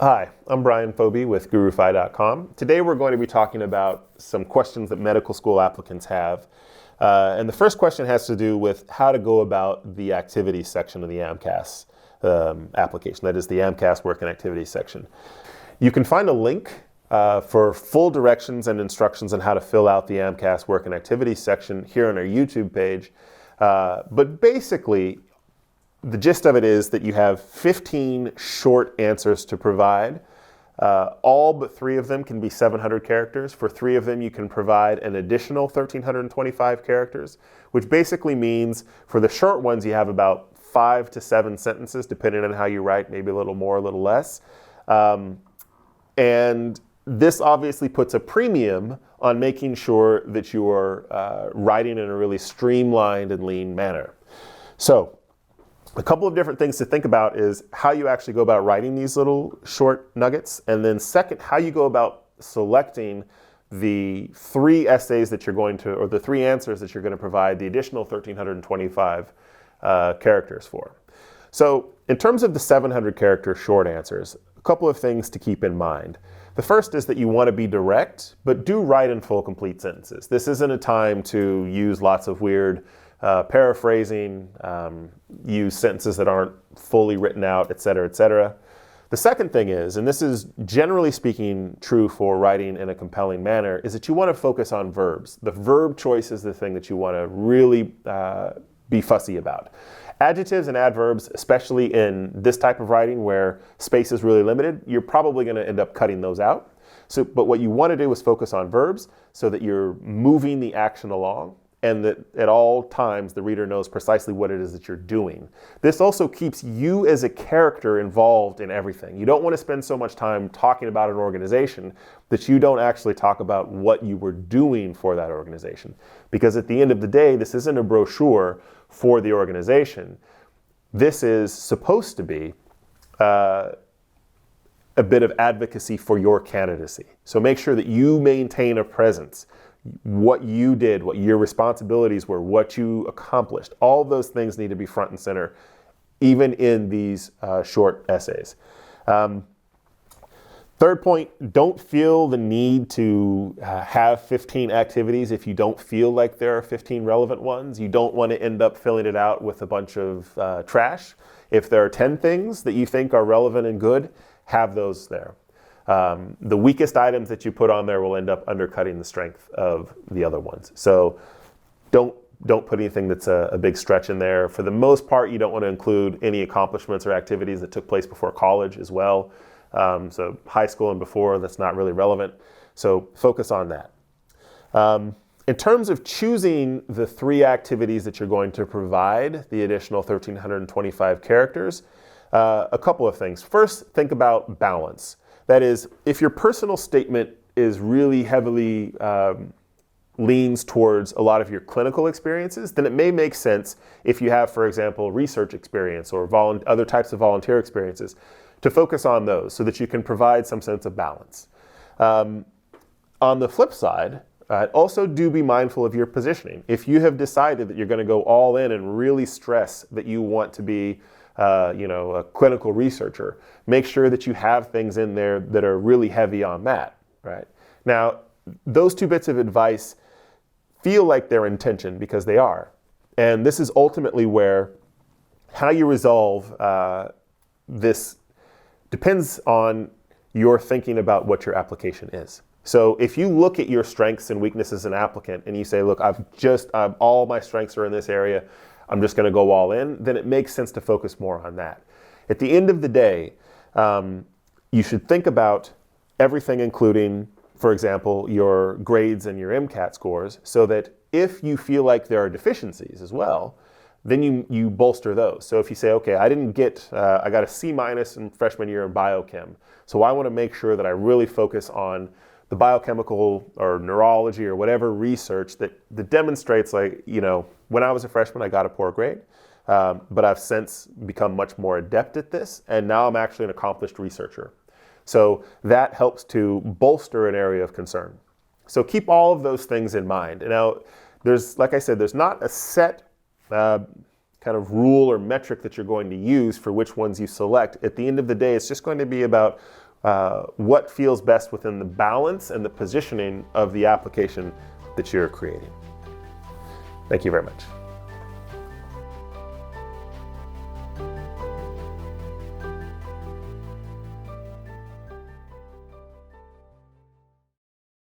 Hi, I'm Brian Phoebe with GuruFi.com. Today we're going to be talking about some questions that medical school applicants have. And the first question has to do with how to go about the activities section of the AMCAS application. That is the AMCAS Work and Activities section. You can find a link for full directions and instructions on how to fill out the AMCAS Work and Activities section here on our YouTube page. But basically, the gist of it is that you have 15 short answers to provide. All but 3 of them can be 700 characters. For 3 of them, you can provide an additional 1,325 characters, which basically means for the short ones, you have about 5 to 7 sentences, depending on how you write, maybe a little more, a little less. And this obviously puts a premium on making sure that you are writing in a really streamlined and lean manner. So, a couple of different things to think about is how you actually go about writing these little short nuggets, and then second, how you go about selecting the 3 essays that you're going to, or the 3 answers that you're going to provide the additional 1,325 characters for. So in terms of the 700 character short answers, a couple of things to keep in mind. The first is that you want to be direct, but do write in full, complete sentences. This isn't a time to use lots of weird paraphrasing, use sentences that aren't fully written out, etc., etc. The second thing is, and this is generally speaking true for writing in a compelling manner, is that you want to focus on verbs. The verb choice is the thing that you want to really be fussy about. Adjectives and adverbs, especially in this type of writing where space is really limited, you're probably going to end up cutting those out. But what you want to do is focus on verbs so that you're moving the action along, and that at all times the reader knows precisely what it is that you're doing. This also keeps you as a character involved in everything. You don't want to spend so much time talking about an organization that you don't actually talk about what you were doing for that organization. Because at the end of the day, this isn't a brochure for the organization. This is supposed to be a bit of advocacy for your candidacy. So make sure that you maintain a presence. What you did, what your responsibilities were, what you accomplished. All those things need to be front and center, even in these short essays. Third point, don't feel the need to have 15 activities if you don't feel like there are 15 relevant ones. You don't want to end up filling it out with a bunch of trash. If there are 10 things that you think are relevant and good, have those there. The weakest items that you put on there will end up undercutting the strength of the other ones. So don't put anything that's a big stretch in there. For the most part, you don't want to include any accomplishments or activities that took place before college as well. So high school and before, that's not really relevant. So focus on that. In terms of choosing the 3 activities that you're going to provide, the additional 1,325 characters, a couple of things. First, think about balance. That is, if your personal statement is really heavily leans towards a lot of your clinical experiences, then it may make sense if you have, for example, research experience or other types of volunteer experiences, to focus on those so that you can provide some sense of balance. On the flip side, also do be mindful of your positioning. If you have decided that you're going to go all in and really stress that you want to be a clinical researcher, make sure that you have things in there that are really heavy on that, right? Now, those 2 bits of advice feel like they're in tension because they are. And this is ultimately where how you resolve this depends on your thinking about what your application is. So if you look at your strengths and weaknesses as an applicant and you say, look, all my strengths are in this area, I'm just going to go all in, then it makes sense to focus more on that. At the end of the day, you should think about everything, including, for example, your grades and your MCAT scores, so that if you feel like there are deficiencies as well, then you bolster those. So if you say, okay, I got a C- in freshman year in biochem, so I want to make sure that I really focus on the biochemical or neurology or whatever research that demonstrates, like, when I was a freshman, I got a poor grade, but I've since become much more adept at this, and now I'm actually an accomplished researcher. So that helps to bolster an area of concern. So keep all of those things in mind. Now, like I said, there's not a set kind of rule or metric that you're going to use for which ones you select. At the end of the day, it's just going to be about what feels best within the balance and the positioning of the application that you're creating. Thank you very much.